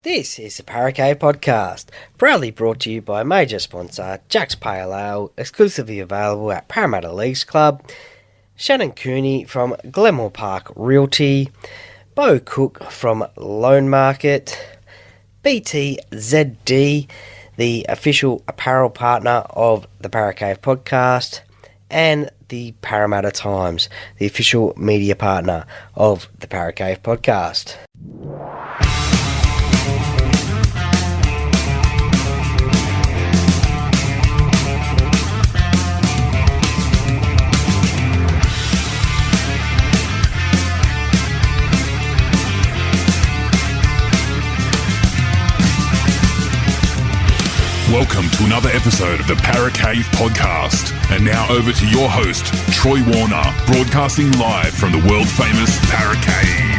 This is the Paracave Podcast, proudly brought to you by major sponsor Jack's Pale Ale, exclusively available at Parramatta Leagues Club, Shannon Cooney from Glenmore Park Realty, Bo Cook from Loan Market, BTZD, the official apparel partner of the Paracave Podcast, and the Parramatta Times, the official media partner of the Paracave Podcast. Welcome to another episode of the Paracave Podcast. And now over to your host, Troy Warner, broadcasting live from the world-famous Paracave.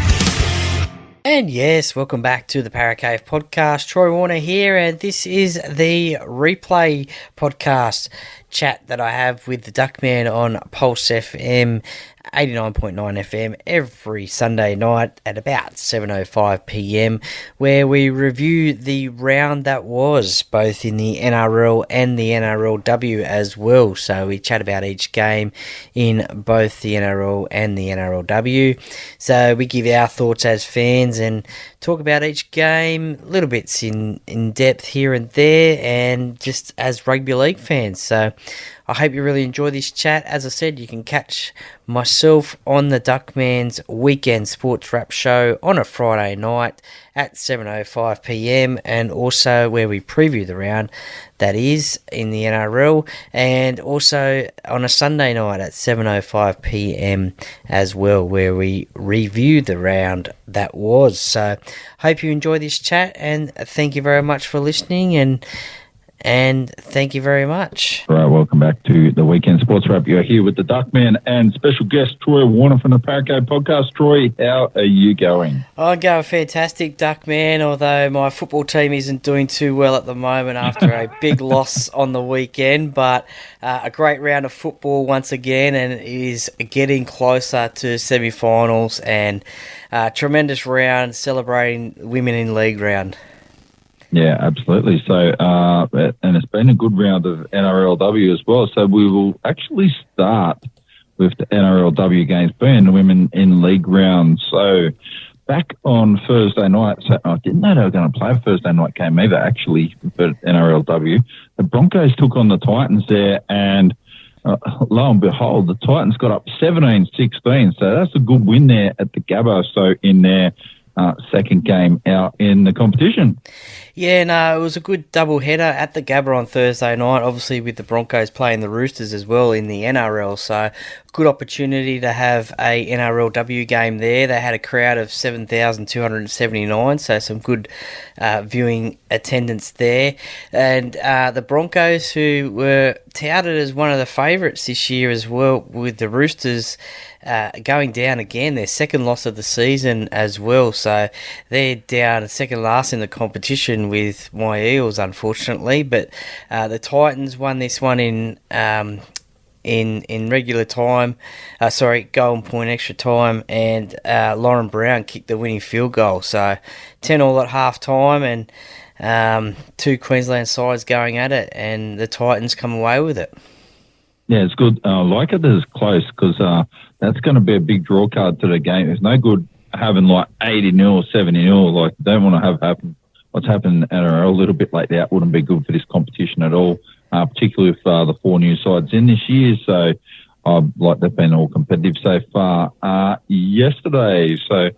And yes, welcome back to the Paracave Podcast. Troy Warner here, and this is the replay podcast chat that I have with the Duckman on Pulse FM 89.9 FM every Sunday night at about 7:05 p.m, where we review the round that was, both in the NRL and the NRLW as well. So we chat about each game in both the NRL and the NRLW. So we give our thoughts as fans and talk about each game, little bits in depth here and there, and just as rugby league fans. So I hope you really enjoy this chat. As I said, you can catch myself on the Duckmans Weekend Sports Wrap Show on a Friday night at 7:05 p.m, and also where we preview the round that is in the NRL, and also on a Sunday night at 7:05 p.m. as well, where we review the round that was. So hope you enjoy this chat, and thank you very much for listening, and thank you very much. All right, welcome back to the Weekend Sports Wrap. You're here with the Duckman and special guest Troy Warner from the Paracave Podcast. Troy, how are you going? I'm going fantastic, Duckman, although my football team isn't doing too well at the moment after a big loss on the weekend, but a great round of football once again, and it is getting closer to semi-finals, and a tremendous round celebrating Women in League round. Yeah, absolutely. So, and it's been a good round of NRLW as well. So we will actually start with the NRLW games being the Women in League round. So back on Thursday night, so I didn't know they were going to play a Thursday night game either, actually, for NRLW. The Broncos took on the Titans there, and lo and behold, the Titans got up 17-16. So that's a good win there at the Gabba. So in their second game out in the competition. Yeah, no, it was a good double-header at the Gabba on Thursday night, obviously with the Broncos playing the Roosters as well in the NRL, so good opportunity to have a NRLW game there. They had a crowd of 7,279, so some good viewing attendance there. And the Broncos, who were touted as one of the favourites this year as well, with the Roosters going down again, their second loss of the season as well, so they're down second last in the competition with my Eels, unfortunately. But the Titans won this one in regular time, golden point extra time, and Lauren Brown kicked the winning field goal. So 10-all at half time, and two Queensland sides going at it, and the Titans come away with it. Yeah, it's good. I like it that it's close, because that's going to be a big draw card to the game. It's no good having like 80-0 or 70-0. Like, don't want to have happen what's happened at NRL a little bit like that. Wouldn't be good for this competition at all, particularly with the four new sides in this year. So they've been all competitive so far. Yesterday, so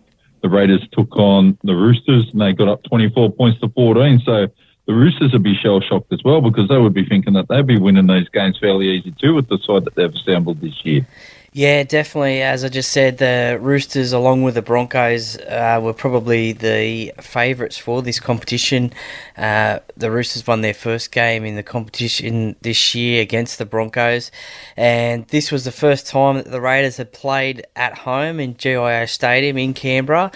the Raiders took on the Roosters, and they got up 24 points to 14. So the Roosters would be shell-shocked as well, because they would be thinking that they'd be winning these games fairly easy too with the side that they've assembled this year. Yeah, definitely. As I just said, the Roosters, along with the Broncos, were probably the favourites for this competition. The Roosters won their first game in the competition this year against the Broncos, and this was the first time that the Raiders had played at home in GIO Stadium in Canberra,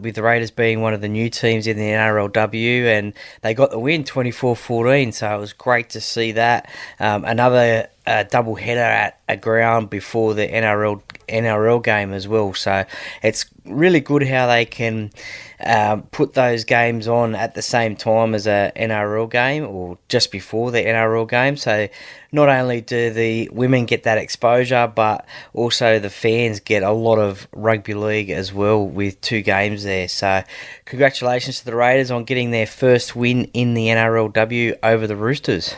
with the Raiders being one of the new teams in the NRLW, and they got the win 24-14, so it was great to see that. Another a double header at a ground before the NRL game as well. So it's really good how they can put those games on at the same time as a NRL game or just before the NRL game. So not only do the women get that exposure, but also the fans get a lot of rugby league as well with 2 games there. So congratulations to the Raiders on getting their first win in the NRLW over the Roosters.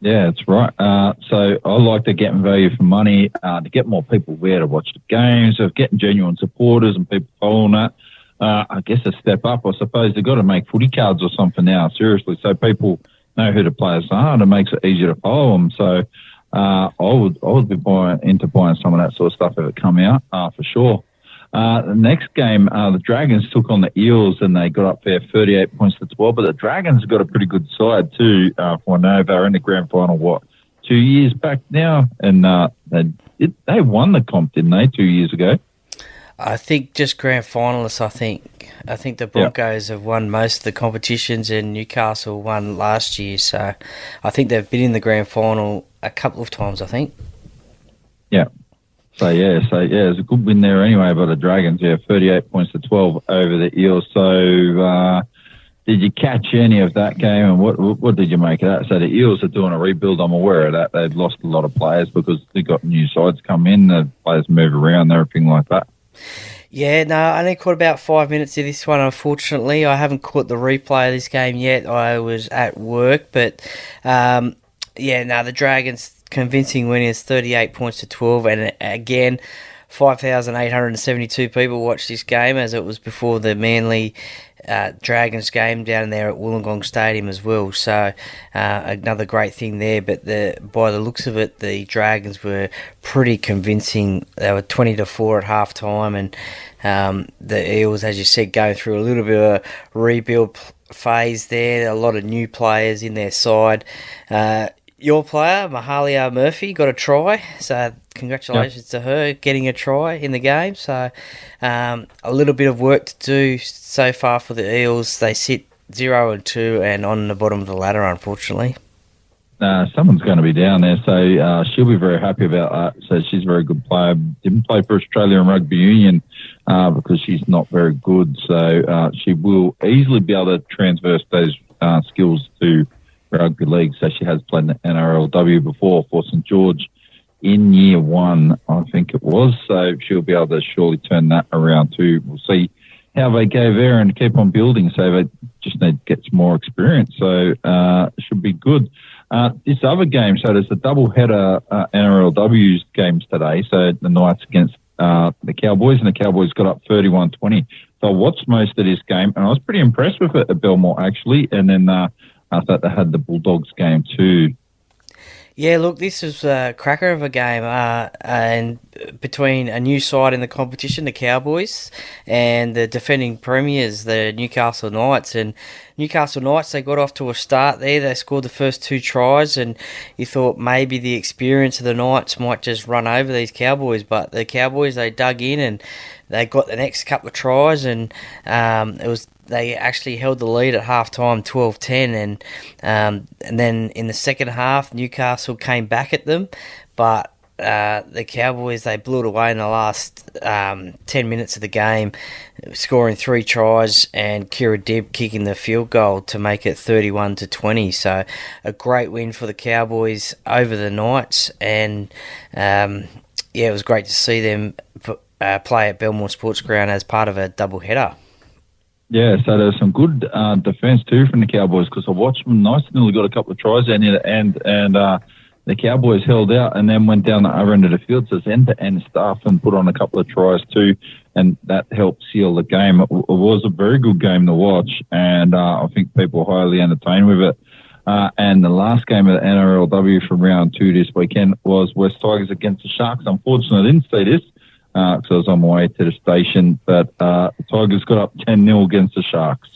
Yeah, that's right. So I like to get value for money to get more people there to watch the games, of getting genuine supporters and people following that. I guess a step up, I suppose. They've got to make footy cards or something now, seriously, so people know who the players are and it makes it easier to follow them. So I would be buying some of that sort of stuff if it come out, for sure. The next game, the Dragons took on the Eels and they got up there 38 points to 12. But the Dragons have got a pretty good side too. For now, they were in the grand final, 2 years back now? And they won the comp, didn't they, 2 years ago? I think just grand finalists, I think the Broncos have won most of the competitions and Newcastle won last year. So I think they've been in the grand final a couple of times, I think. Yeah. So it's a good win there anyway by the Dragons. 38 points to 12 over the Eels. So did you catch any of that game and what did you make of that? So the Eels are doing a rebuild. I'm aware of that. They've lost a lot of players because they've got new sides come in. The players move around and everything like that. Yeah, no, I only caught about 5 minutes of this one, unfortunately. I haven't caught the replay of this game yet. I was at work, but the Dragons convincing win is 38 points to 12, and again, 5,872 people watched this game as it was before the Manly Dragons game down there at Wollongong Stadium as well. So another great thing there, but by the looks of it, the Dragons were pretty convincing. They were 20-4 at half time, and the Eels, as you said, going through a little bit of a rebuild phase there. A lot of new players in their side. Your player, Mahalia Murphy, got a try, so congratulations to her getting a try in the game. So a little bit of work to do so far for the Eels. They sit 0-2 and on the bottom of the ladder, unfortunately. Someone's going to be down there, so she'll be very happy about that. So she's a very good player. Didn't play for Australian Rugby Union because she's not very good, so she will easily be able to transverse those skills to rugby league. So she has played in the NRLW before for St George in year 1, I think it was. So she'll be able to surely turn that around too. We'll see how they go there and keep on building. So they just need to get some more experience. So it should be good. This other game, so there's a double-header NRLW games today. So the Knights against the Cowboys, and the Cowboys got up 31-20. So I watched most of this game, and I was pretty impressed with it at Belmore, actually. And then I thought they had the Bulldogs game too. Yeah, look, this was a cracker of a game, and between a new side in the competition, the Cowboys, and the defending premiers, the Newcastle Knights. And Newcastle Knights, they got off to a start there. They scored the first 2 tries, and you thought maybe the experience of the Knights might just run over these Cowboys. But the Cowboys, they dug in and they got the next couple of tries, and they actually held the lead at half-time, 12-10, and then in the second half, Newcastle came back at them, but the Cowboys, they blew it away in the last 10 minutes of the game, scoring 3 tries, and Kira Dibb kicking the field goal to make it 31-20. So a great win for the Cowboys over the Knights, and it was great to see them play at Belmore Sports Ground as part of a double-header. Yeah, so there's some good defence too from the Cowboys because I watched them nice and nearly got a couple of tries down near the end, and the Cowboys held out and then went down the other end of the field, so it's end-to-end stuff, and put on a couple of tries too, and that helped seal the game. It was a very good game to watch, and I think people were highly entertained with it. And the last game of the NRLW from round 2 this weekend was West Tigers against the Sharks. Unfortunately, I didn't see this because I was on my way to the station, but the Tigers got up 10-0 against the Sharks.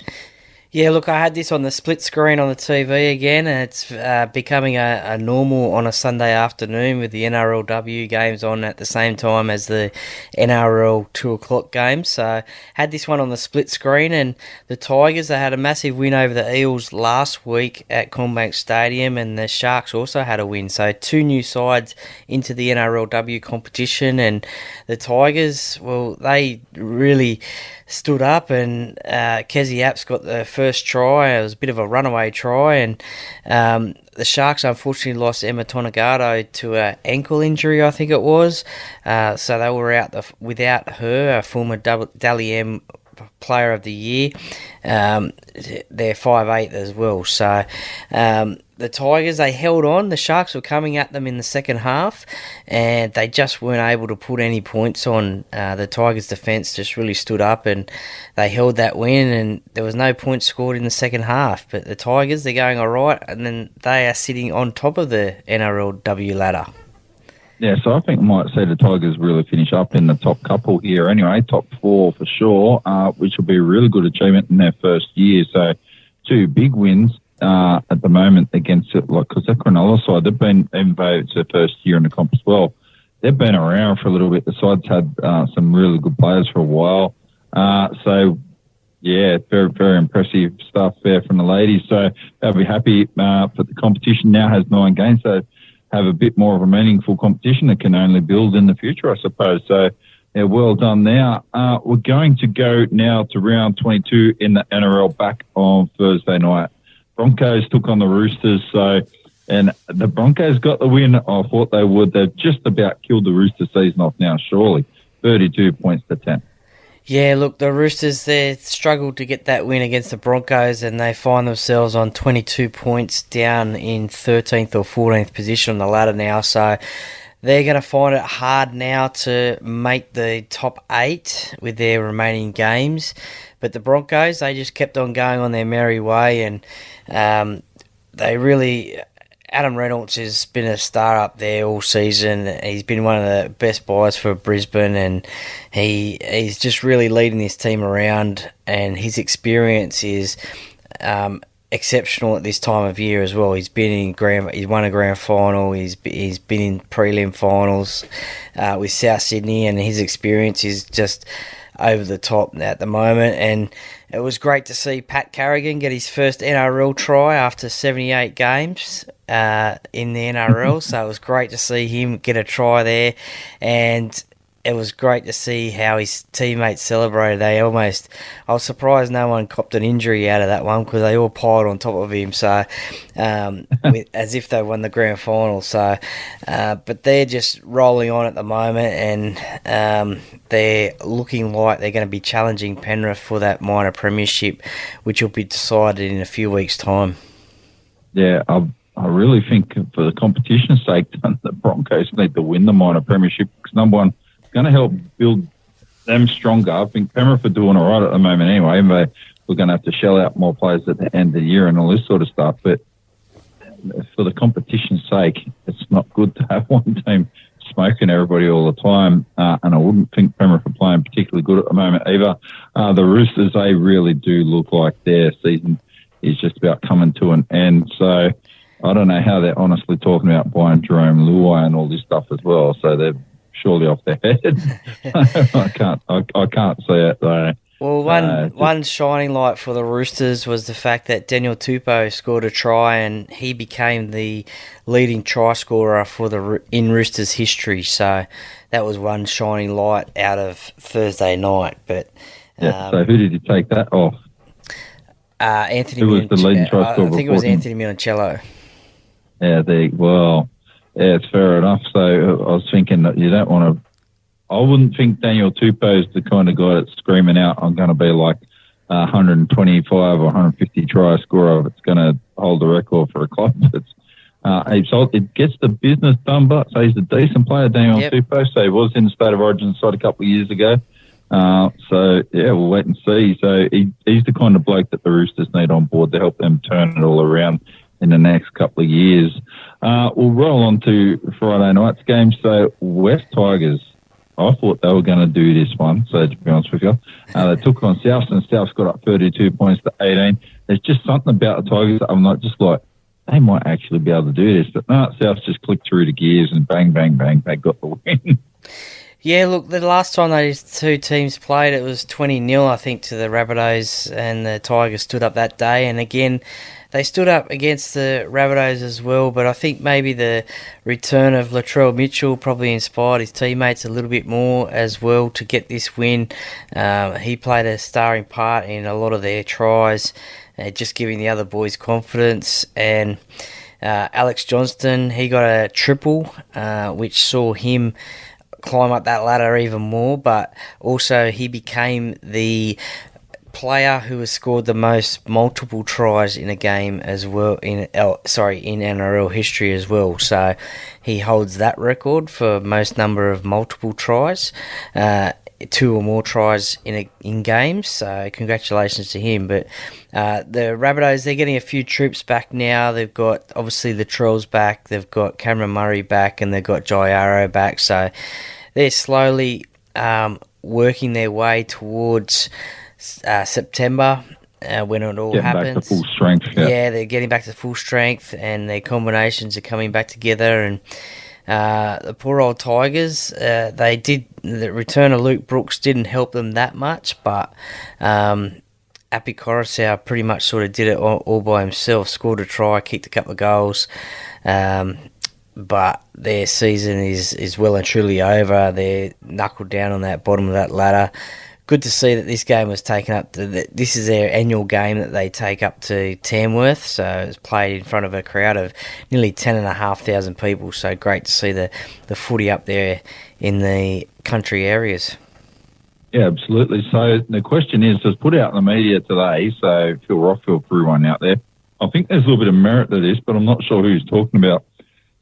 Yeah, look, I had this on the split screen on the TV again, and it's becoming a normal on a Sunday afternoon with the NRLW games on at the same time as the NRL 2 o'clock games. So had this one on the split screen, and the Tigers, they had a massive win over the Eels last week at Combank Stadium, and the Sharks also had a win. So two new sides into the NRLW competition, and the Tigers, well, they really stood up, and Kezi Apps got the first try. It was a bit of a runaway try, and the Sharks unfortunately lost Emma Tonegado to an ankle injury, I think it was. So they were out without her, a former Dally M Player of the Year. They're 5'8" as well. So the Tigers, they held on. The Sharks were coming at them in the second half, and they just weren't able to put any points on. The Tigers' defence just really stood up, and they held that win, and there was no points scored in the second half. But the Tigers, they're going all right, and then they are sitting on top of the NRLW ladder. Yeah, so I think I might see the Tigers really finish up in the top couple here anyway, top 4 for sure, which will be a really good achievement in their first year. So 2 big wins at the moment against it, like, because that Cronulla side, they've been, even though it's their first year in the comp as well, they've been around for a little bit. The side's had some really good players for a while. So, yeah, very, very impressive stuff there from the ladies. So they'll be happy, but the competition now has 9 games, so have a bit more of a meaningful competition that can only build in the future, I suppose. So, yeah, well done now. We're going to go now to round 22 in the NRL back on Thursday night. Broncos took on the Roosters, and the Broncos got the win. I thought they would. They've just about killed the Roosters season off now, surely. 32 points to 10. Yeah, look, the Roosters, they struggled to get that win against the Broncos, and they find themselves on 22 points down in 13th or 14th position on the ladder now. So they're going to find it hard now to make the top 8 with their remaining games. But the Broncos, they just kept on going on their merry way, and they really... Adam Reynolds has been a star up there all season. He's been one of the best buys for Brisbane, and he's just really leading this team around, and his experience is exceptional at this time of year as well. He's won a grand final. He's been in prelim finals with South Sydney, and his experience is just over the top at the moment. And it was great to see Pat Carrigan get his first NRL try after 78 games in the NRL. So it was great to see him get a try there, and it was great to see how his teammates celebrated. I was surprised no one copped an injury out of that one, because they all piled on top of him, so as if they won the grand final. So, but they're just rolling on at the moment, and they're looking like they're going to be challenging Penrith for that minor premiership, which will be decided in a few weeks' time. Yeah, I really think for the competition's sake, the Broncos need to win the minor premiership, because number one, going to help build them stronger. I think Penrith are doing all right at the moment anyway, but we're going to have to shell out more players at the end of the year and all this sort of stuff. But for the competition's sake, it's not good to have one team smoking everybody all the time, and I wouldn't think Penrith are playing particularly good at the moment either. The Roosters, they really do look like their season is just about coming to an end. So I don't know how they're honestly talking about buying Jerome Luai and all this stuff as well. So they're surely off their head. I can't see it though. Well, one shining light for the Roosters was the fact that Daniel Tupou scored a try, and he became the leading try scorer in Roosters history. So that was one shining light out of Thursday night. But so who did you take that off? Anthony. Who was the leading try scorer? I think it was Anthony Minicello. Yeah, yeah, it's fair enough. So I was thinking that you don't want to... I wouldn't think Daniel Tupou is the kind of guy that's screaming out, I'm going to be like 125 or 150 try scorer if it's going to hold the record for a club. It gets the business done, but so he's a decent player, Daniel Tupou. So he was in the State of Origin side a couple of years ago. So, yeah, we'll wait and see. So he's the kind of bloke that the Roosters need on board to help them turn it all around in the next couple of years. We'll roll on to Friday night's game. So West Tigers, I thought they were going to do this one, so to be honest with you. They took on Souths, and Souths got up 32 points to 18. there's just something about the Tigers that I'm not just like, they might actually be able to do this. But no, South just clicked through the gears and bang, bang, bang, they got the win. Yeah, look, the last time those two teams played, it was 20-0, I think, to the Rabbitohs, and the Tigers stood up that day. And again, they stood up against the Rabbitohs as well, but I think maybe the return of Latrell Mitchell probably inspired his teammates a little bit more as well to get this win. He played a starring part in a lot of their tries, just giving the other boys confidence. And Alex Johnston, he got a triple, which saw him climb up that ladder even more, but also he became the player who has scored the most multiple tries in a game as well, in NRL history as well. So he holds that record for most number of multiple tries, 2 or more tries in games. So congratulations to him. But the Rabbitohs, they're getting a few troops back now. They've got obviously the Trolls back, they've got Cameron Murray back, and they've got Jai Arrow back. So they're slowly working their way towards September when it all happens. Back to full strength. Yeah, they're getting back to full strength, and their combinations are coming back together. And the poor old Tigers, the return of Luke Brooks didn't help them that much, but Api Coruscant pretty much sort of did it all by himself. Scored a try, kicked a couple of goals. But their season is well and truly over. They're knuckled down on that bottom of that ladder. Good to see that this game was taken up. This is their annual game that they take up to Tamworth. So it's played in front of a crowd of nearly 10,500 people. So great to see the footy up there in the country areas. Yeah, absolutely. So the question is, just put out in the media today, so Phil Rothfield threw one out there. I think there's a little bit of merit to this, but I'm not sure who he's talking about.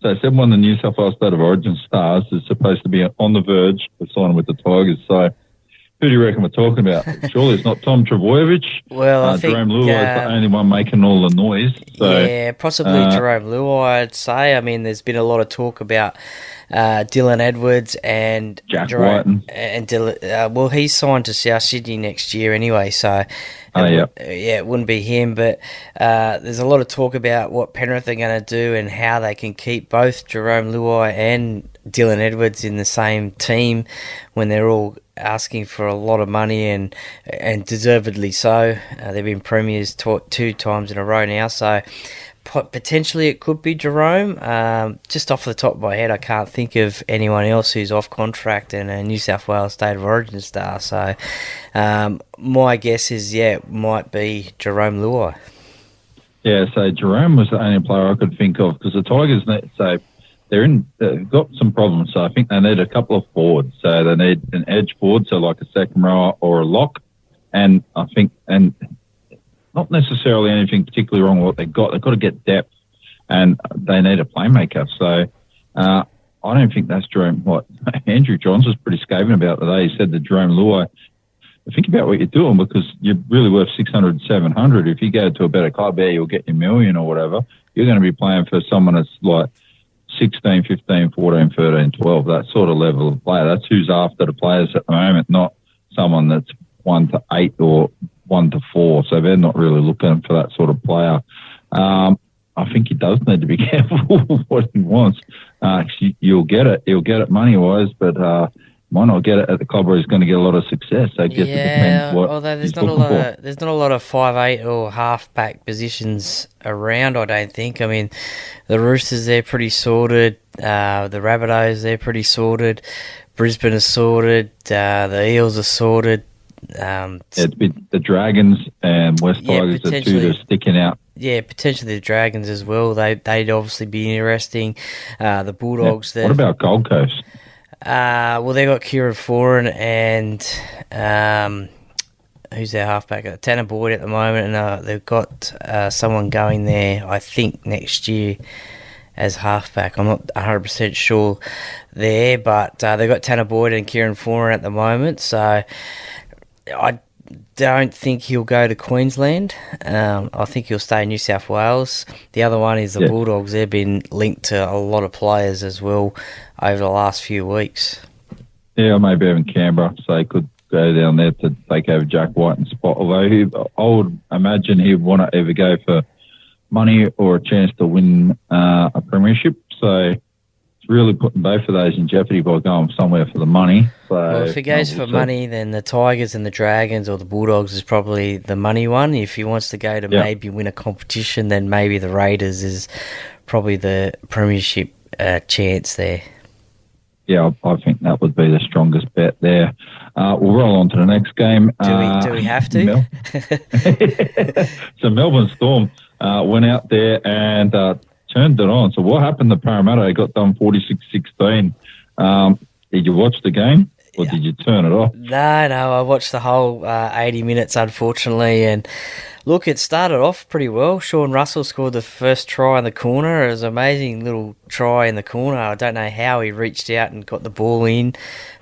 So said one of the New South Wales State of Origin stars is supposed to be on the verge of signing with the Tigers. So who do you reckon we're talking about? Surely it's not Tom Trbojevic. Well, I think Jerome Luai is the only one making all the noise. So, yeah, possibly Jerome Luai, I'd say. I mean, there's been a lot of talk about Dylan Edwards and Jack Whiten. And Dylan, well, he's signed to South Sydney next year anyway, so it wouldn't be him. But there's a lot of talk about what Penrith are going to do and how they can keep both Jerome Luai and Dylan Edwards in the same team when they're all asking for a lot of money and deservedly so. They've been premiers 2 times in a row now, so potentially it could be Jerome. Just off the top of my head, I can't think of anyone else who's off contract and a New South Wales State of Origin star. So my guess is, it might be Jerome Luai. Yeah, so Jerome was the only player I could think of because the Tigers, they've got some problems. So I think they need a couple of forwards. So they need an edge forward, so like a second rower or a lock. And I think, and not necessarily anything particularly wrong with what they've got. They've got to get depth, and they need a playmaker. So I don't think that's Jerome. What Andrew Johns was pretty scathing about today. He said that Jerome Luai, think about what you're doing because you're really worth 600, 700. If you go to a better club, you'll get your million or whatever. You're going to be playing for someone that's like 16, 15, 14, 13, 12, that sort of level of player. That's who's after the players at the moment, not someone that's 1 to 8 or 1 to 4. So they're not really looking for that sort of player. I think he does need to be careful what he wants. You'll get it. He'll get it money-wise, but might not get it at the club where he's going to get a lot of success. So it depends what although there's not a lot of 5'8" or half-back positions around, I don't think. I mean, the Roosters, they're pretty sorted. The Rabbitohs, they're pretty sorted. Brisbane is sorted. The Eels are sorted. It'd be the Dragons and West Tigers are 2 that are sticking out. Yeah, potentially the Dragons as well. They'd obviously be interesting. The Bulldogs. Yeah. What about Gold Coast? Well, they got Kieran Foran and who's their halfback? Tanner Boyd at the moment, and they've got someone going there, I think, next year as halfback. I'm not 100% sure there, but they've got Tanner Boyd and Kieran Foran at the moment, so I don't think he'll go to Queensland. I think he'll stay in New South Wales. The other one is the Bulldogs. They've been linked to a lot of players as well over the last few weeks. Yeah, maybe even Canberra, so he could go down there to take over Jack White and spot. Although I would imagine he'd want to either go for money or a chance to win a premiership. So it's really putting both of those in jeopardy by going somewhere for the money. So, well, if he goes for money, then the Tigers and the Dragons or the Bulldogs is probably the money one. If he wants to go to maybe win a competition, then maybe the Raiders is probably the premiership chance there. Yeah, I think that would be the strongest bet there. We'll roll on to the next game. Do we have to? So Melbourne Storm went out there and turned it on. So what happened to Parramatta? They got done 46-16. Did you watch the game or did you turn it off? No, I watched the whole 80 minutes, unfortunately. And look, it started off pretty well. Sean Russell scored the first try in the corner. It was an amazing little try in the corner. I don't know how he reached out and got the ball in,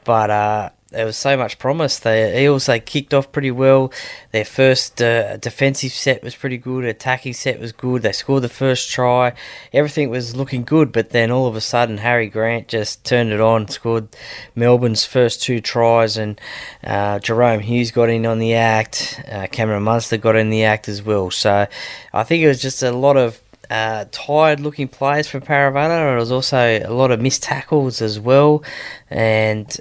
but there was so much promise. The Eels, they kicked off pretty well. Their first defensive set was pretty good. Attacking set was good. They scored the first try. Everything was looking good, but then all of a sudden, Harry Grant just turned it on, scored Melbourne's first 2 tries, and Jerome Hughes got in on the act. Cameron Munster got in the act as well. So I think it was just a lot of tired-looking players from Parramatta. There was also a lot of missed tackles as well, and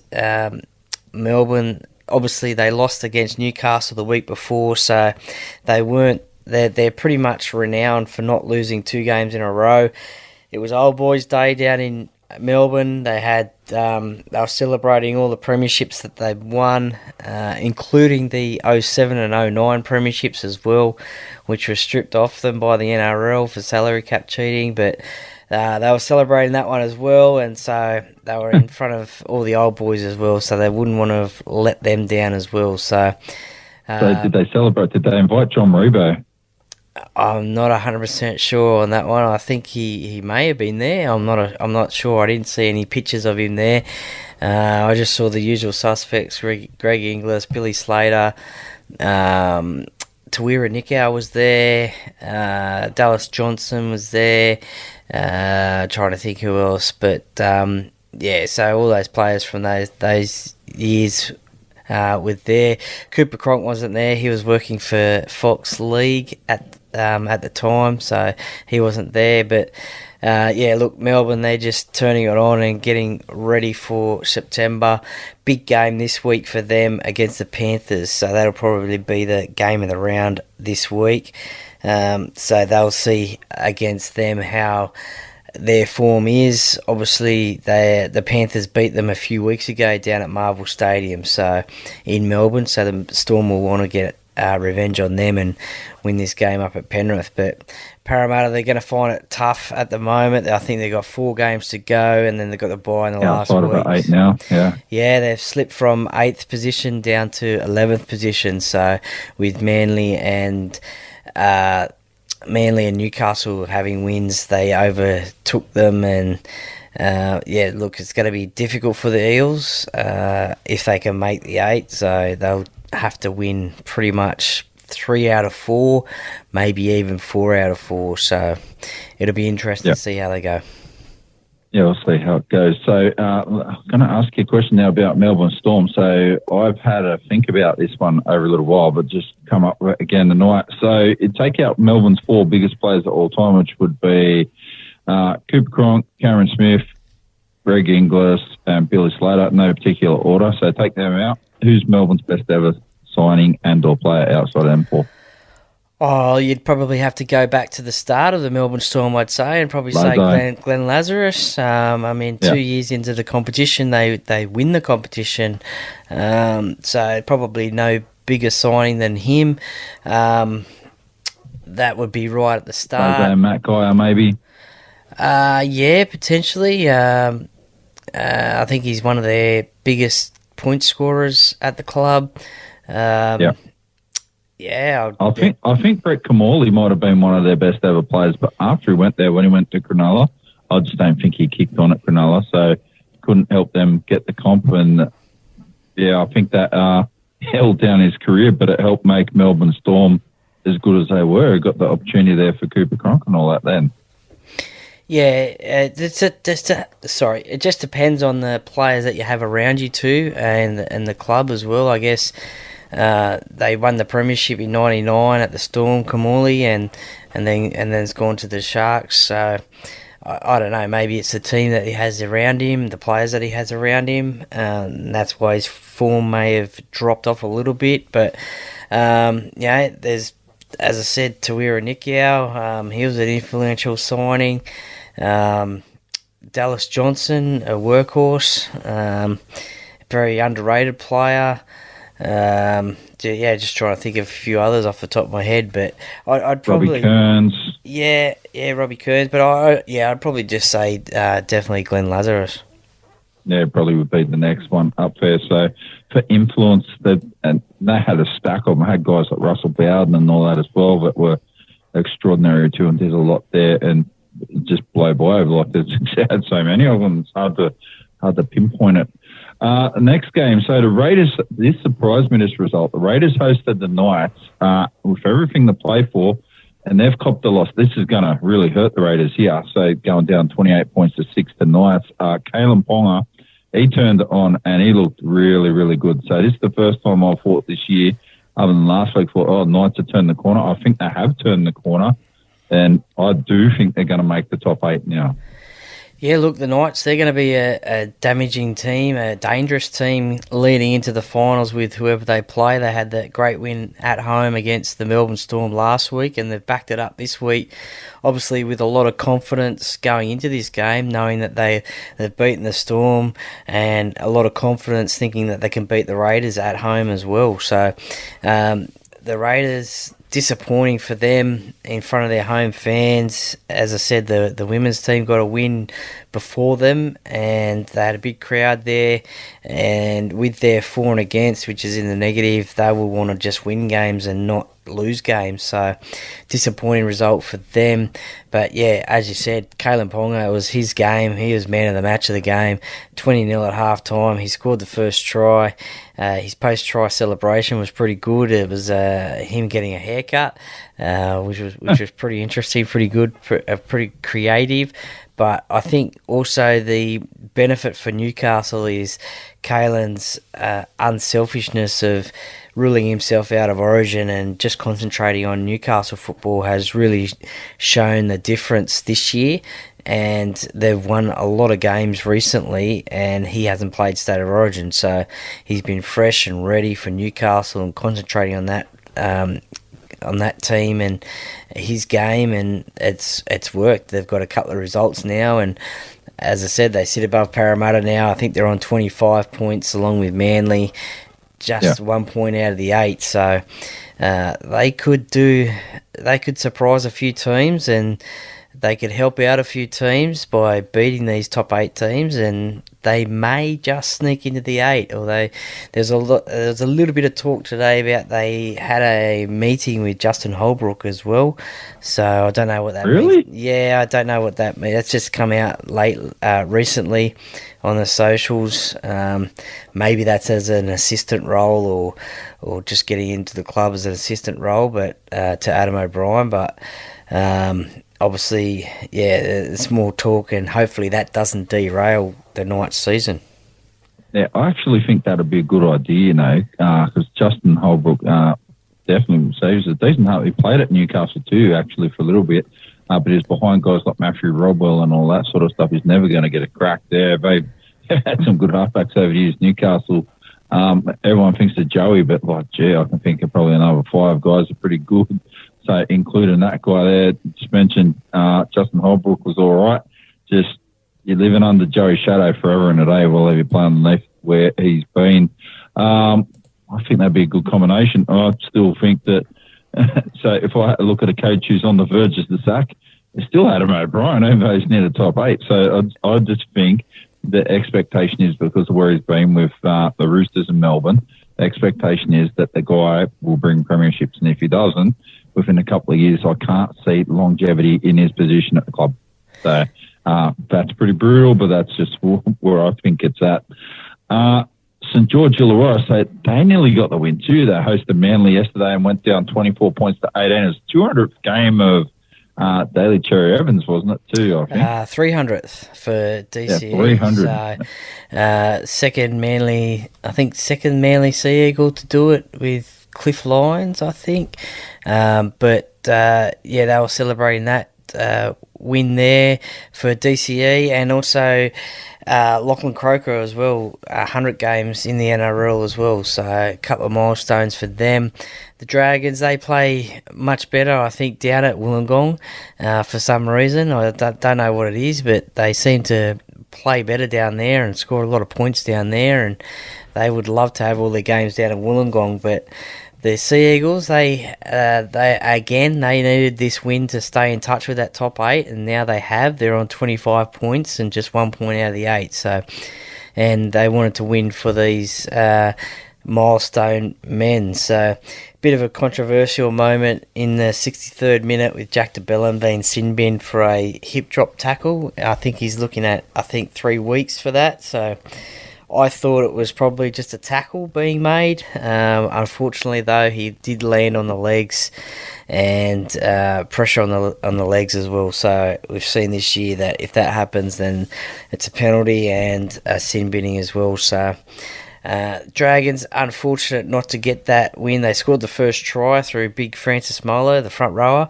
Melbourne, obviously they lost against Newcastle the week before, so they're pretty much renowned for not losing 2 games in a row. It was Old Boys Day down in Melbourne. They were celebrating all the premierships that they've won, including the 07 and 09 premierships as well, which were stripped off them by the NRL for salary cap cheating, but they were celebrating that one as well, and so they were in front of all the old boys as well, so they wouldn't want to have let them down as well. So did they celebrate? Did they invite John Rebo? I'm not 100% sure on that one. I think he may have been there. I'm not sure. I didn't see any pictures of him there. I just saw the usual suspects: Greg Inglis, Billy Slater, Tawira Nikau was there, Dallas Johnson was there. Trying to think who else, but so all those players from those years were there. Cooper Cronk wasn't there. He was working for Fox League at the time, so he wasn't there. But look, Melbourne, they're just turning it on and getting ready for September. Big game this week for them against the Panthers, so that'll probably be the game of the round this week. So they'll see against them how their form is. Obviously, the Panthers beat them a few weeks ago down at Marvel Stadium, so in Melbourne. So the Storm will want to get revenge on them and win this game up at Penrith. But Parramatta, they're going to find it tough at the moment. I think they've got 4 games to go, and then they've got the bye in the last week. Outside of 8 now, Yeah, they've slipped from 8th position down to 11th position. So with Manly and Newcastle having wins, they overtook them, and look, it's going to be difficult for the Eels if they can make the 8, so they'll have to win pretty much 3 out of 4, maybe even 4 out of 4, so it'll be interesting to see how they go. Yeah, we'll see how it goes. So I'm going to ask you a question now about Melbourne Storm. So I've had a think about this one over a little while, but just come up with it again tonight. So you take out Melbourne's 4 biggest players of all time, which would be Cooper Cronk, Cameron Smith, Greg Inglis, and Billy Slater, in no particular order. So take them out. Who's Melbourne's best ever signing and or player outside of them 4? Oh, you'd probably have to go back to the start of the Melbourne Storm, I'd say, and probably say Glenn Lazarus. 2 years into the competition, they win the competition. So probably no bigger signing than him. That would be right at the start. Matt Geyer, maybe? Potentially. I think he's one of their biggest point scorers at the club. I think Brett Kamali might have been one of their best ever players, but after he went there, when he went to Cronulla, I just don't think he kicked on at Cronulla, so couldn't help them get the comp. And I think that held down his career, but it helped make Melbourne Storm as good as they were. Got the opportunity there for Cooper Cronk and all that then. Yeah, sorry. It just depends on the players that you have around you too, and the club as well. I guess they won the premiership in '99 at the Storm, Kamuli, and then it's gone to the Sharks. So I don't know. Maybe it's the team that he has around him, the players that he has around him, and that's why his form may have dropped off a little bit. But there's, as I said, Tawira Nikiao. He was an influential signing. Dallas Johnson, a workhorse, very underrated player. Just trying to think of a few others off the top of my head, but I'd probably Robbie Kearns. Yeah, Robbie Kearns, but I'd probably just say definitely Glenn Lazarus. Yeah, probably would be the next one up there. So for influence, they had a stack of them. Had guys like Russell Bowden and all that as well that were extraordinary too, and there's a lot there, and just blow by. Like there's had so many of them, it's hard to pinpoint it. Next game, so the Raiders. This surprised me. This result: the Raiders hosted the Knights with everything to play for, and they've copped a loss. This is going to really hurt the Raiders here. So going down 28 points to 6 to Knights. Kalen Ponga, he turned on and he looked really, really good. So this is the first time I thought this year, other than last week, Knights have turned the corner. I think they have turned the corner. And I do think they're going to make the top 8 now. Yeah, look, the Knights, they're going to be a damaging team, a dangerous team leading into the finals with whoever they play. They had that great win at home against the Melbourne Storm last week, and they've backed it up this week, obviously with a lot of confidence going into this game, knowing that they've beaten the Storm, and a lot of confidence thinking that they can beat the Raiders at home as well. So the Raiders, disappointing for them in front of their home fans. As I said, the women's team got a win before them, and they had a big crowd there. And with their for and against, which is in the negative, they will want to just win games and not lose games. So disappointing result for them. But yeah, as you said, Kalen Ponga, it was his game. He was man of the match of the game. 20-0 at half time. He scored the first try. His post-try celebration was pretty good. It was him getting a haircut, which was pretty interesting, pretty good, pretty creative. But I think also the benefit for Newcastle is Kalen's unselfishness of ruling himself out of Origin and just concentrating on Newcastle football has really shown the difference this year. And they've won a lot of games recently, and he hasn't played State of Origin, so he's been fresh and ready for Newcastle and concentrating on that team and his game, and it's worked. They've got a couple of results now, and as I said, they sit above Parramatta now. I think they're on 25 points along with Manly, just 1 point out of the 8. So they could surprise a few teams, and they could help out a few teams by beating these top 8 teams, and they may just sneak into the 8. Although there's a little bit of talk today about they had a meeting with Justin Holbrook as well. So I don't know what that means. Yeah, I don't know what that means. That's just come out recently on the socials. Maybe that's as an assistant role or just getting into the club as an assistant role, but to Adam O'Brien. But obviously, it's more talk, and hopefully that doesn't derail the Knights season. Yeah, I actually think that'd be a good idea, because Justin Holbrook definitely saves a decent heart. He played at Newcastle too, actually, for a little bit, but he's behind guys like Matthew Rodwell and all that sort of stuff. He's never going to get a crack there. They've had some good halfbacks over the years, Newcastle. Everyone thinks of Joey, but I can think of probably another 5 guys are pretty good. So including that guy there, just mentioned Justin Holbrook was all right. Just you're living under Joey's shadow forever and a day while you play underneath where he's been. I think that'd be a good combination. I still think that. So if I had to look at a coach who's on the verge of the sack, it's still Adam O'Brien, even though he's near the top 8. So I just think the expectation is, because of where he's been with the Roosters in Melbourne, the expectation is that the guy will bring premierships, and if he doesn't, within a couple of years, I can't see longevity in his position at the club. So that's pretty brutal, but that's just where I think it's at. St George Illawarra, so they nearly got the win too. They hosted Manly yesterday and went down 24 points to 18. It's 200th game of Daly Cherry Evans, wasn't it, too, I think? 300th for DCE. Yeah, 300. So, second Manly Sea Eagle to do it with Cliff Lyons, I think. They were celebrating that win there for DCE, and also Lachlan Croker as well, 100 games in the NRL as well, so a couple of milestones for them. The Dragons, they play much better, I think, down at Wollongong for some reason. I don't know what it is, but they seem to play better down there and score a lot of points down there, and they would love to have all their games down at Wollongong, but the Sea Eagles, they needed this win to stay in touch with that top 8, and now they have. They're on 25 points and just 1 point out of the 8. So, and they wanted to win for these milestone men. So, bit of a controversial moment in the 63rd minute with Jack de Belin being sin binned for a hip drop tackle. I think he's looking at 3 weeks for that. So, I thought it was probably just a tackle being made. Unfortunately, though, he did land on the legs and pressure on the legs as well. So we've seen this year that if that happens, then it's a penalty and a sin binning as well. So Dragons, unfortunate not to get that win. They scored the first try through big Francis Molo, the front rower.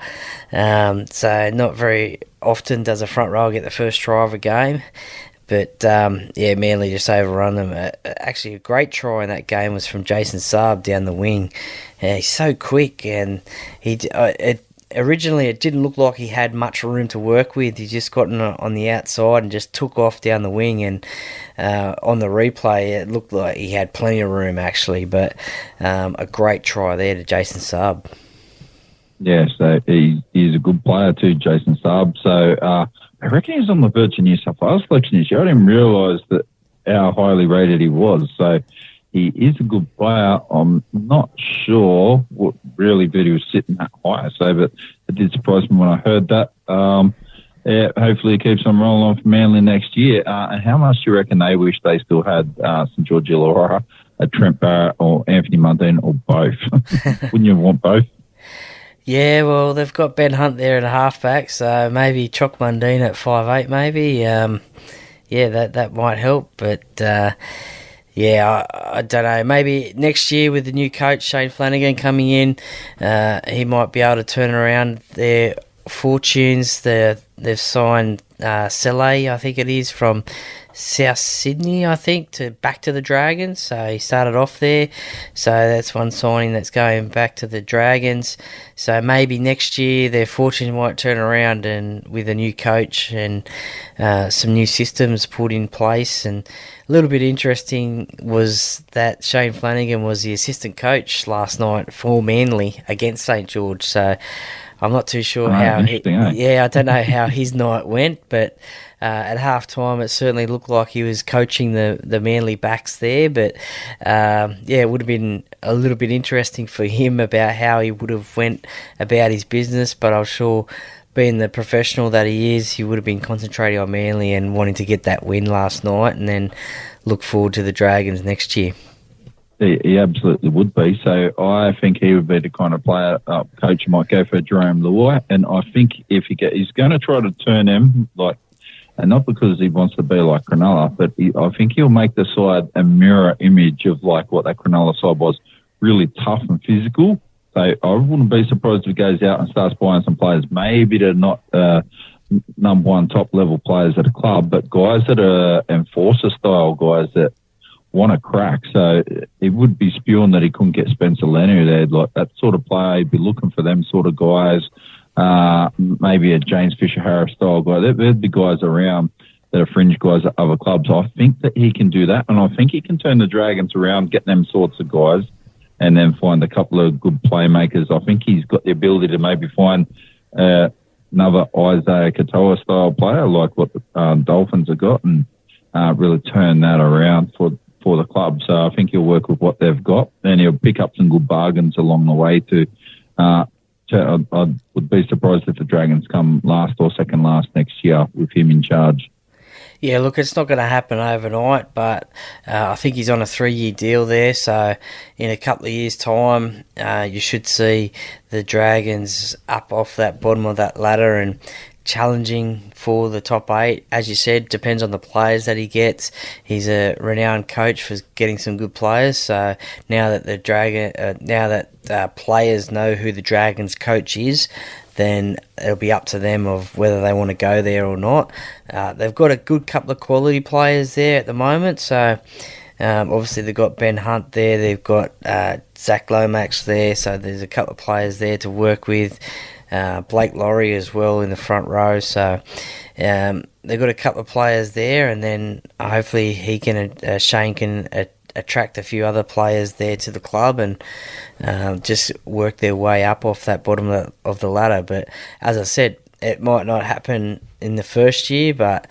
So not very often does a front rower get the first try of a game. But, Manly just overrun them. Actually, a great try in that game was from Jason Saab down the wing. He's so quick, and originally it didn't look like he had much room to work with. He just got on the outside and just took off down the wing, and on the replay it looked like he had plenty of room, actually. But a great try there to Jason Saab. Yeah, so he's a good player too, Jason Saab. So I reckon he's on the verge of New South Wales selection this year. I didn't realise that how highly rated he was. So he is a good player. I'm not sure what really bit he was sitting that high. So, but it did surprise me when I heard that. Hopefully he keeps on rolling on for Manly next year. And how much do you reckon they wish they still had St George Illawarra, Trent Barrett or Anthony Mundine or both? Wouldn't you want both? Yeah, well, they've got Ben Hunt there at a halfback, so maybe Chock Mundine at 5'8", maybe. That might help, but I don't know. Maybe next year with the new coach, Shane Flanagan, coming in, he might be able to turn around their fortunes. They've signed Sele, I think it is, from South Sydney, I think, back to the Dragons. So he started off there. So that's one signing that's going back to the Dragons. So maybe next year their fortunes might turn around, and with a new coach and some new systems put in place. And a little bit interesting was that Shane Flanagan was the assistant coach last night for Manly against St George. So I'm not too sure how. I don't know how his night went, but at half time it certainly looked like he was coaching the Manly backs there. But it would have been a little bit interesting for him about how he would have went about his business. But I'm sure, being the professional that he is, he would have been concentrating on Manly and wanting to get that win last night, and then look forward to the Dragons next year. He absolutely would be. So I think he would be the kind of player coach who might go for Jerome Luai. And I think if he's going to try to turn him, and not because he wants to be like Cronulla, but I think he'll make the side a mirror image of like what that Cronulla side was, really tough and physical. So I wouldn't be surprised if he goes out and starts buying some players. Maybe they're not number one top level players at a club, but guys that are enforcer style guys that want to crack. So it would be spewing that he couldn't get Spencer Leonard there. Like that sort of player, he'd be looking for them sort of guys. Maybe a James Fisher-Harris style guy. There'd be guys around that are fringe guys at other clubs. I think that he can do that, and I think he can turn the Dragons around, get them sorts of guys, and then find a couple of good playmakers. I think he's got the ability to maybe find another Isaiah Katoa style player like what the Dolphins have got, and really turn that around for the club. So I think he'll work with what they've got, and he'll pick up some good bargains along the way too. I would be surprised if the Dragons come last or second last next year with him in charge. Yeah, look, it's not going to happen overnight, but I think he's on a 3-year deal there. So in a couple of years' time, you should see the Dragons up off that bottom of that ladder and challenging for the top 8. As you said, depends on the players that he gets. He's a renowned coach for getting some good players. So now that players know who the Dragons coach is, then it'll be up to them of whether they want to go there or not. They've got a good couple of quality players there at the moment. So obviously they've got Ben Hunt there. They've got Zach Lomax there. So there's a couple of players there to work with. Blake Laurie as well in the front row. So they've got a couple of players there, and then hopefully Shane can attract a few other players there to the club and just work their way up off that bottom of the ladder. But as I said, it might not happen in the first year, but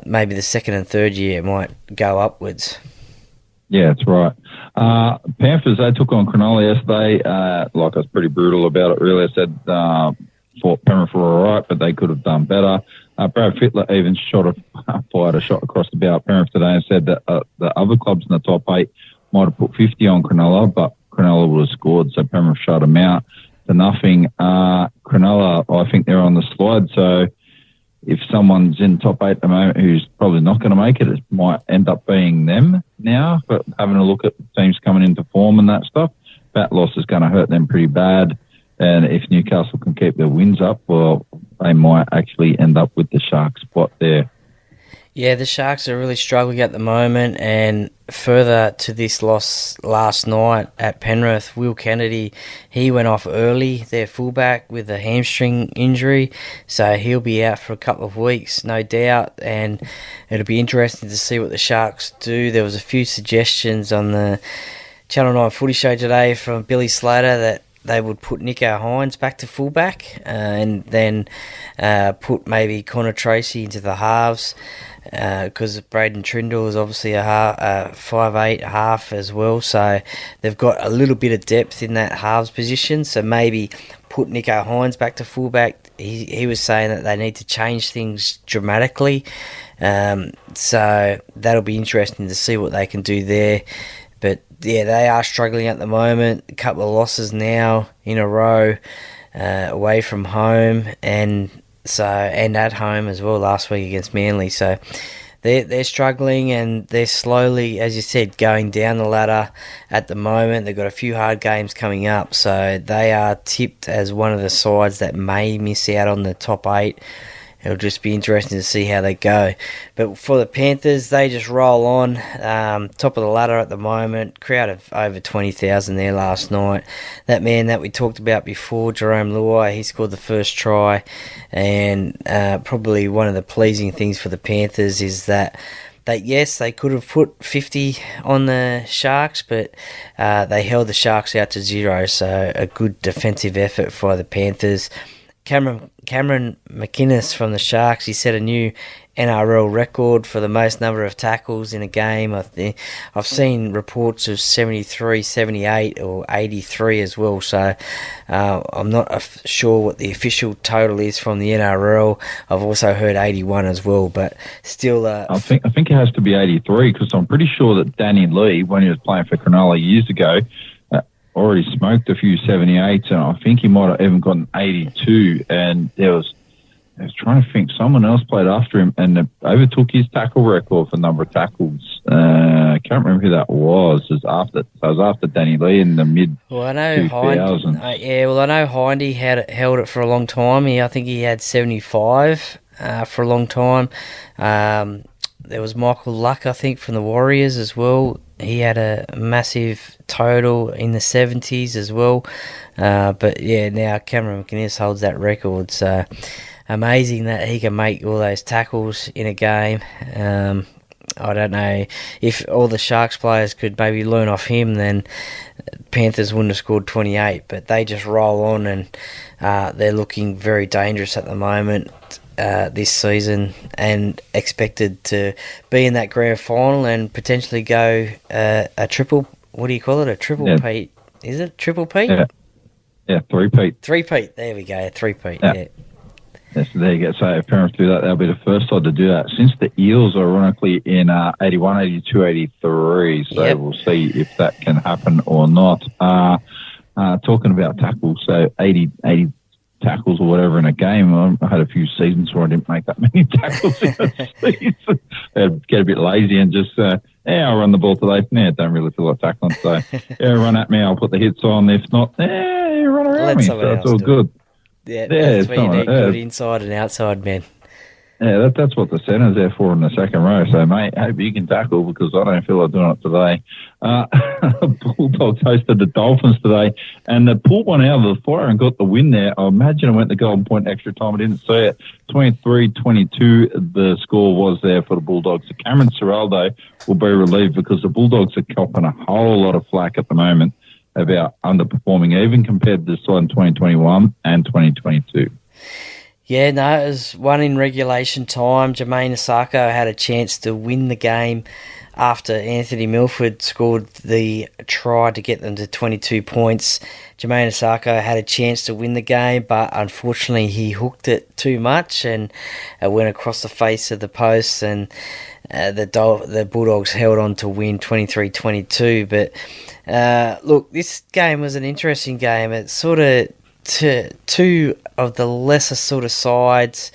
maybe the second and third year it might go upwards. Yeah, that's right. Panthers, they took on Cronulla yesterday. I was pretty brutal about it, really. I said Penrith were all right, but they could have done better. Brad Fittler even fired a shot across the bow at Penrith today and said that the other clubs in the top 8 might have put 50 on Cronulla, but Cronulla would have scored, so Penrith shut them out to nothing. Cronulla, I think they're on the slide, so if someone's in top 8 at the moment who's probably not going to make it, it might end up being them now. But having a look at teams coming into form and that stuff, that loss is going to hurt them pretty bad. And if Newcastle can keep their wins up, well, they might actually end up with the Sharks spot there. Yeah, the Sharks are really struggling at the moment, and further to this loss last night at Penrith, Will Kennedy, he went off early, their fullback, with a hamstring injury, so he'll be out for a couple of weeks, no doubt, and it'll be interesting to see what the Sharks do. There was a few suggestions on the Channel 9 Footy Show today from Billy Slater that they would put Nico Hines back to fullback and then put maybe Connor Tracy into the halves, because Braden Trindle is obviously a 5'8" half as well, so they've got a little bit of depth in that halves position, so maybe put Nico Hines back to fullback. He was saying that they need to change things dramatically, so that'll be interesting to see what they can do there. But yeah, they are struggling at the moment. A couple of losses now in a row, away from home and at home as well last week against Manly. So they're struggling, and they're slowly, as you said, going down the ladder at the moment. They've got a few hard games coming up, so they are tipped as one of the sides that may miss out on the top 8. It'll just be interesting to see how they go. But for the Panthers, they just roll on. Top of the ladder at the moment. Crowd of over 20,000 there last night. That man that we talked about before, Jerome Luai, he scored the first try. And probably one of the pleasing things for the Panthers is that yes, they could have put 50 on the Sharks, but they held the Sharks out to 0. So a good defensive effort for the Panthers. Cameron McInnes from the Sharks, he set a new NRL record for the most number of tackles in a game. I've seen reports of 73, 78 or 83 as well, so I'm not sure what the official total is from the NRL. I've also heard 81 as well, but still... I think it has to be 83, because I'm pretty sure that Danny Lee, when he was playing for Cronulla years ago, already smoked a few 78s, and I think he might have even gotten 82. And I was trying to think, someone else played after him and overtook his tackle record for number of tackles. I can't remember who that was. It was after Danny Lee in the mid 2000s. I know Hindy held it for a long time. I think he had 75 for a long time. There was Michael Luck, I think, from the Warriors as well. He had a massive total in the 70s as well. But yeah, now Cameron McInnes holds that record. So amazing that he can make all those tackles in a game. I don't know if all the Sharks players could maybe learn off him, then Panthers wouldn't have scored 28. But they just roll on, and they're looking very dangerous at the moment. This season, and expected to be in that grand final and potentially go a triple. What do you call it? A triple Pete? Is it triple Pete? Yeah, three-peat. Three-peat. There we go. Three-peat. Yeah. Yes, there you go. So if parents do that, they'll be the first side to do that. Since the Eels, ironically, in 81, 82, 83. So Yep. we'll see if that can happen or not. Talking about tackles, so 80 tackles or whatever in a game. I had a few seasons where I didn't make that many tackles in a season. I'd get a bit lazy and just, I'll run the ball today. Don't really feel like tackling. So, run at me. I'll put the hits on. If not, run around Let me. someone So it's else all do good. Yeah, that's where you need good inside and outside men. Yeah, that's what the centre's there for in the second row. So, mate, hope you can tackle because I don't feel like doing it today. Bulldogs hosted the Dolphins today, and they pulled one out of the fire and got the win there. I imagine it went to Golden Point extra time. I didn't see it. 23-22 the score was there for the Bulldogs. So Cameron Ciraldo will be relieved because the Bulldogs are copping a whole lot of flack at the moment about underperforming, even compared to the side in 2021 and 2022. Yeah, no, it was one in regulation time. Jermaine Asako had a chance to win the game after Anthony Milford scored the try to get them to 22 points. Jermaine Asako had a chance to win the game, but unfortunately he hooked it too much and it went across the face of the post, and the Bulldogs held on to win 23-22. But look, this game was an interesting game. It's sort of two of the lesser sort of sides,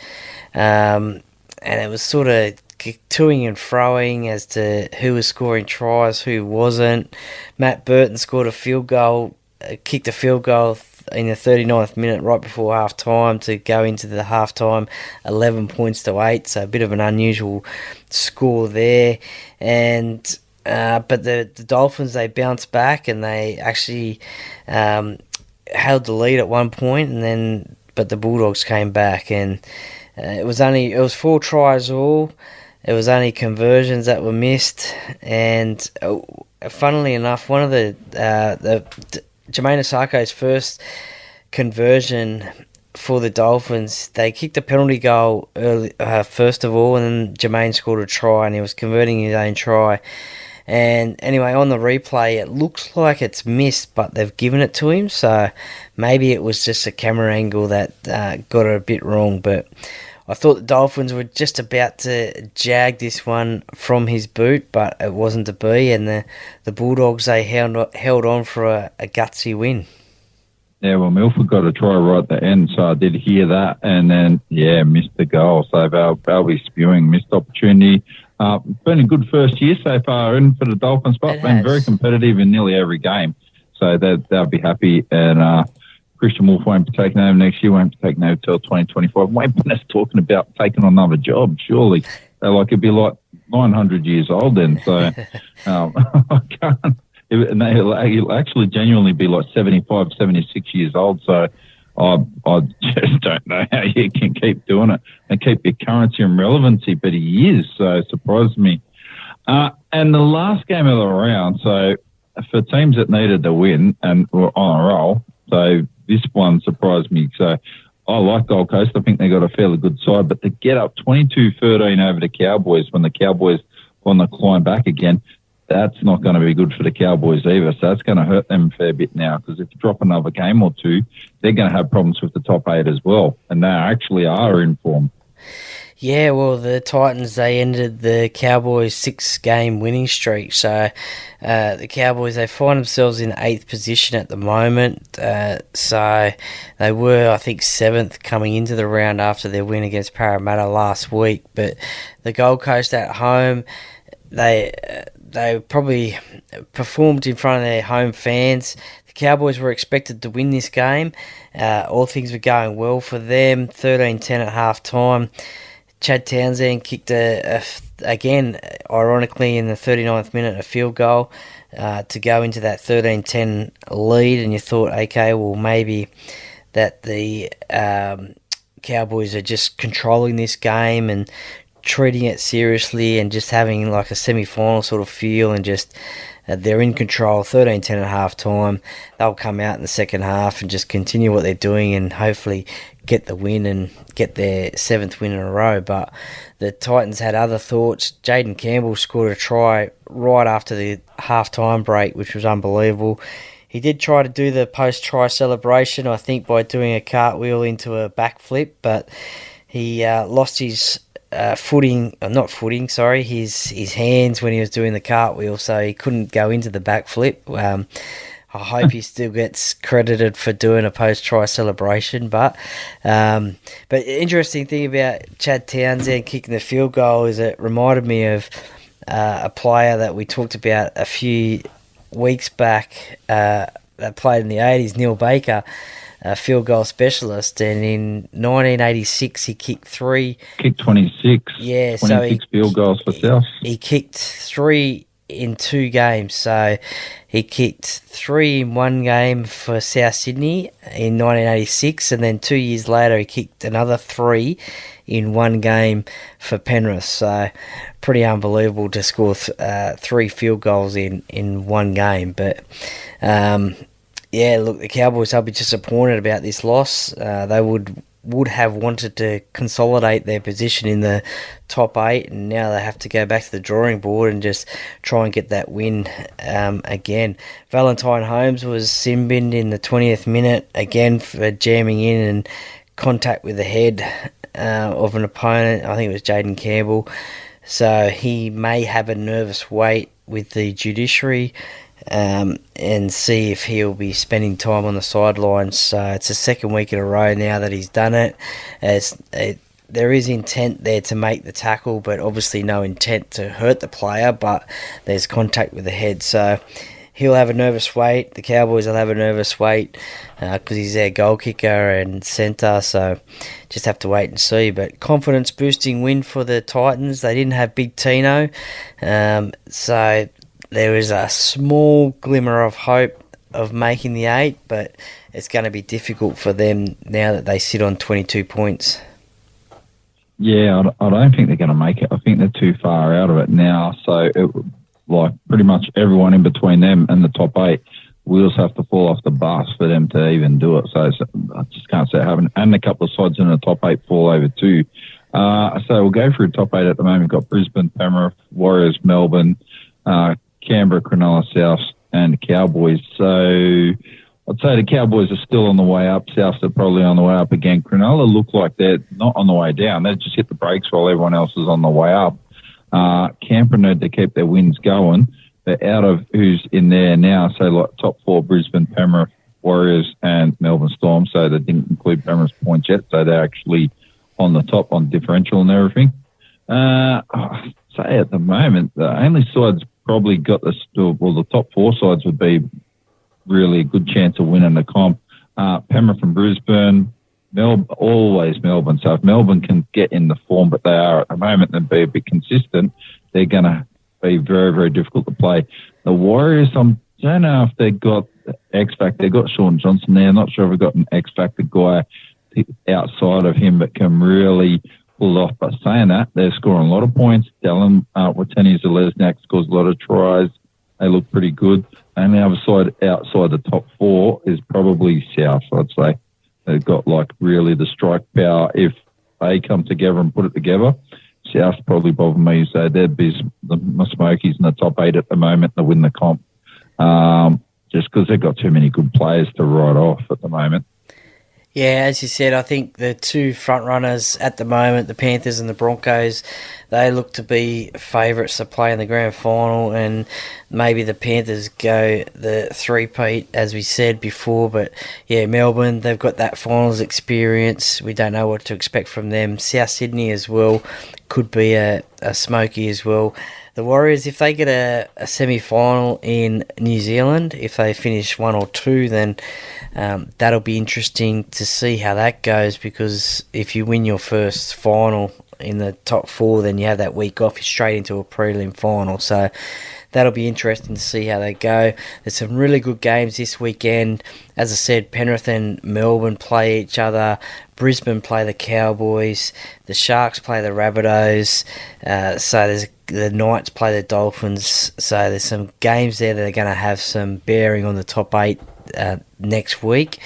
and it was sort of toing and froing as to who was scoring tries, who wasn't. Matt Burton scored a field goal, kicked a field goal in the 39th minute right before half time to go into the half time 11 points to 8, so a bit of an unusual score there. And but the Dolphins, they bounced back and they actually held the lead at one point, but the Bulldogs came back, and it was 4 tries all. It was only conversions that were missed, and funnily enough, one of the Jermaine Asako's first conversion for the Dolphins, they kicked a penalty goal early, first of all, and then Jermaine scored a try, and he was converting his own try. And anyway, on the replay, it looks like it's missed, but they've given it to him, so maybe it was just a camera angle that got it a bit wrong. But I thought the Dolphins were just about to jag this one from his boot, but it wasn't to be, and the Bulldogs, they held on for a gutsy win. Yeah, well, Milford got a try right at the end, so I did hear that, and then, missed the goal. So they'll be spewing, missed opportunity. Been a good first year so far in for the Dolphins, but been very competitive in nearly every game. So they'll be happy. And Christian Wolf won't be taking over next year, won't be taking over till 2025. Wayne Bennett's talking about taking on another job, surely. It'd be like 900 years old then. So I can't. And he'll actually genuinely be like 75, 76 years old. So I just don't know how you can keep doing it and keep your currency and relevancy, but he is, so it surprised me. And the last game of the round, so for teams that needed to win and were on a roll, so this one surprised me. So I like Gold Coast. I think they got a fairly good side, but to get up 22-13 over the Cowboys when the Cowboys on the climb back again, that's not going to be good for the Cowboys either. So that's going to hurt them a fair bit now, because if you drop another game or two, they're going to have problems with the top 8 as well. And they actually are in form. Yeah, well, the Titans, they ended the Cowboys' 6-game winning streak. So the Cowboys, they find themselves in 8th position at the moment. So they were, I think, 7th coming into the round after their win against Parramatta last week. But the Gold Coast at home, they probably performed in front of their home fans. The Cowboys were expected to win this game. All things were going well for them. 13-10 at half-time. Chad Townsend kicked again, ironically, in the 39th minute, a field goal to go into that 13-10 lead. And you thought, okay, well, maybe that the Cowboys are just controlling this game and treating it seriously and just having like a semi-final sort of feel, and just they're in control. 13-10 at half-time. They'll come out in the second half and just continue what they're doing and hopefully get the win and get their 7th win in a row. But the Titans had other thoughts. Jaden Campbell scored a try right after the half-time break, which was unbelievable. He did try to do the post-try celebration, I think, by doing a cartwheel into a backflip, but he lost his his hands when he was doing the cartwheel, so he couldn't go into the backflip. I hope he still gets credited for doing a post-try celebration, but interesting thing about Chad Townsend kicking the field goal is it reminded me of a player that we talked about a few weeks back that played in the 80s, Neil Baker, a field goal specialist, and in 1986 he kicked 26. Yeah, 26 field goals for South. He kicked 3 in 2 games, so he kicked 3 in 1 game for South Sydney in 1986, and then 2 years later he kicked another 3 in 1 game for Penrith. So pretty unbelievable to score 3 field goals in 1 game. But look, the Cowboys, they'll be disappointed about this loss. They would have wanted to consolidate their position in the top 8, and now they have to go back to the drawing board and just try and get that win again. Valentine Holmes was sin-binned in the 20th minute again for jamming in and contact with the head of an opponent. I think it was Jaden Campbell. So he may have a nervous wait with the judiciary and see if he'll be spending time on the sidelines. So it's the second week in a row now that he's done it. There is intent there to make the tackle, but obviously no intent to hurt the player, but there's contact with the head. So he'll have a nervous wait. The Cowboys will have a nervous wait because he's their goal kicker and centre, so just have to wait and see. But confidence-boosting win for the Titans. They didn't have Big Tino, so there is a small glimmer of hope of making the 8, but it's going to be difficult for them now that they sit on 22 points. Yeah, I don't think they're going to make it. I think they're too far out of it now. So, pretty much everyone in between them and the top 8 will have to fall off the bus for them to even do it. So I just can't see it happen. And a couple of sides in the top 8 fall over too. So we'll go through top 8 at the moment. We've got Brisbane, Penrith, Warriors, Melbourne, Canberra, Cronulla, South, and the Cowboys. So I'd say the Cowboys are still on the way up. Souths are probably on the way up again. Cronulla look like they're not on the way down. They just hit the brakes while everyone else is on the way up. Canberra need to keep their wins going. But out of who's in there now, so like top 4, Brisbane, Penrith, Warriors, and Melbourne Storm. So they didn't include Penrith's points yet. So they're actually on the top on differential and everything. Say at the moment, the only sides probably got the top 4 sides would be really a good chance of winning the comp. Penrith and Brisbane, always Melbourne. So if Melbourne can get in the form, but they are at the moment, and be a bit consistent, they're going to be very, very difficult to play. The Warriors, I don't know if they've got X Factor. They've got Sean Johnson there. I'm not sure if they've got an X Factor guy outside of him that can really pull it off. But saying that, they're scoring a lot of points. Dylan Watene-Zelezniak scores a lot of tries. They look pretty good. And the other side, outside the top 4, is probably South, I'd say. They've got really the strike power. If they come together and put it together, South probably bother me. So they're the Smokies in the top 8 at the moment to win the comp. Just because they've got too many good players to write off at the moment. Yeah, as you said, I think the 2 front runners at the moment, the Panthers and the Broncos, they look to be favourites to play in the grand final, and maybe the Panthers go the 3-peat, as we said before. But yeah, Melbourne, they've got that finals experience. We don't know what to expect from them. South Sydney as well could be a smoky as well. The Warriors, if they get a semi-final in New Zealand, if they finish 1 or 2, then that'll be interesting to see how that goes, because if you win your first final in the top 4, then you have that week off, you're straight into a prelim final. So that'll be interesting to see how they go. There's some really good games this weekend. As I said, Penrith and Melbourne play each other. Brisbane play the Cowboys. The Sharks play the Rabbitohs. So the Knights play the Dolphins. So there's some games there that are going to have some bearing on the top 8 next week.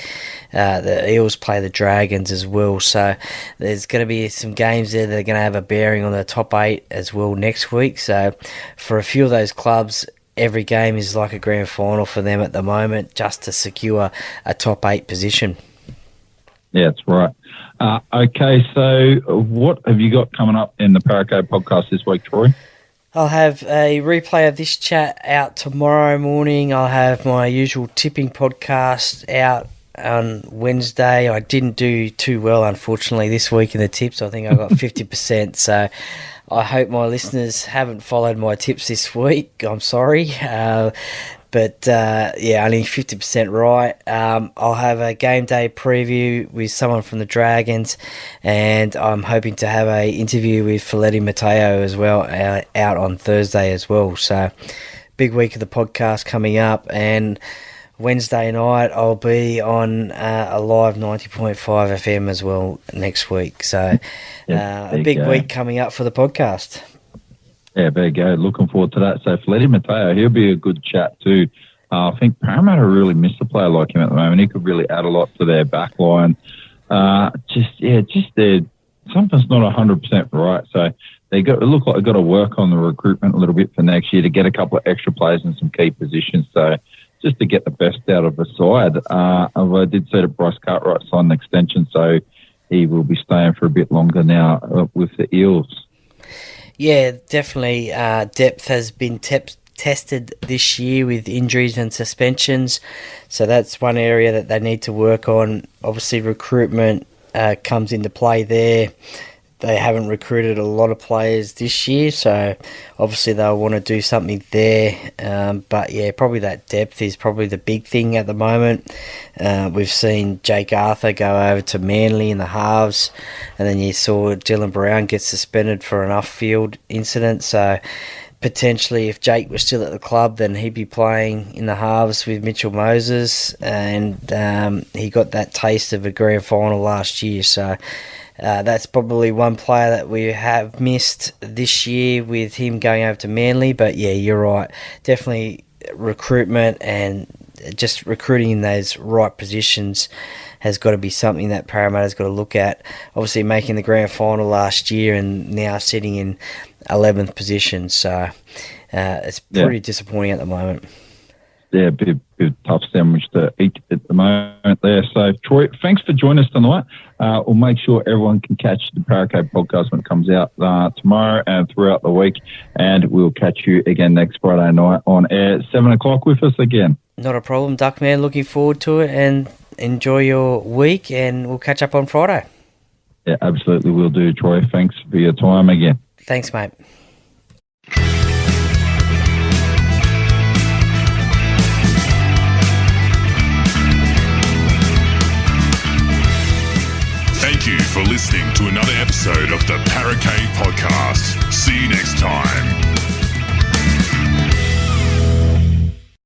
The Eels play the Dragons as well. So there's going to be some games there that are going to have a bearing on the top 8 as well next week. So for a few of those clubs, every game is like a grand final for them at the moment, just to secure a top 8 position. Yeah, that's right. Okay, so what have you got coming up in the Paracave podcast this week, Troy? I'll have a replay of this chat out tomorrow morning. I'll have my usual tipping podcast out on Wednesday. I didn't do too well, unfortunately, this week in the tips. I think I got 50%, so I hope my listeners haven't followed my tips this week. I'm sorry. But only 50% right. I'll have a game day preview with someone from the Dragons, and I'm hoping to have a interview with Feletti Mateo as well out on Thursday as well. So big week of the podcast coming up, and Wednesday night I'll be on a live 90.5 FM as well next week. So a big week coming up for the podcast. Yeah, there you go. Looking forward to that. So, Feletti Mateo, he'll be a good chat too. I think Parramatta really miss a player like him at the moment. He could really add a lot to their back line. Something's not 100% right. So, it look like they've got to work on the recruitment a little bit for next year to get a couple of extra players in some key positions. So, just to get the best out of the side. I did see that Bryce Cartwright signed an extension, so he will be staying for a bit longer now with the Eels. Yeah, definitely. Depth has been tested this year with injuries and suspensions, so that's one area that they need to work on. Obviously, recruitment comes into play there. They haven't recruited a lot of players this year, so obviously they'll want to do something there. But yeah, probably that depth is probably the big thing at the moment. We've seen Jake Arthur go over to Manly in the halves, and then you saw Dylan Brown get suspended for an off-field incident. So potentially, if Jake was still at the club, then he'd be playing in the halves with Mitchell Moses, and he got that taste of a grand final last year. So that's probably one player that we have missed this year with him going over to Manly. But yeah, you're right. Definitely recruitment and just recruiting in those right positions has got to be something that Parramatta's got to look at. Obviously making the grand final last year and now sitting in 11th position. So it's pretty disappointing at the moment. Yeah, a bit tough sandwich to eat at the moment there. So, Troy, thanks for joining us tonight. We'll make sure everyone can catch the Paracave podcast when it comes out tomorrow and throughout the week. And we'll catch you again next Friday night on air at 7 o'clock with us again. Not a problem, Duckman. Looking forward to it, and enjoy your week, and we'll catch up on Friday. Yeah, absolutely will do, Troy. Thanks for your time again. Thanks, mate. Thank you for listening to another episode of the Paracave Podcast. See you next time.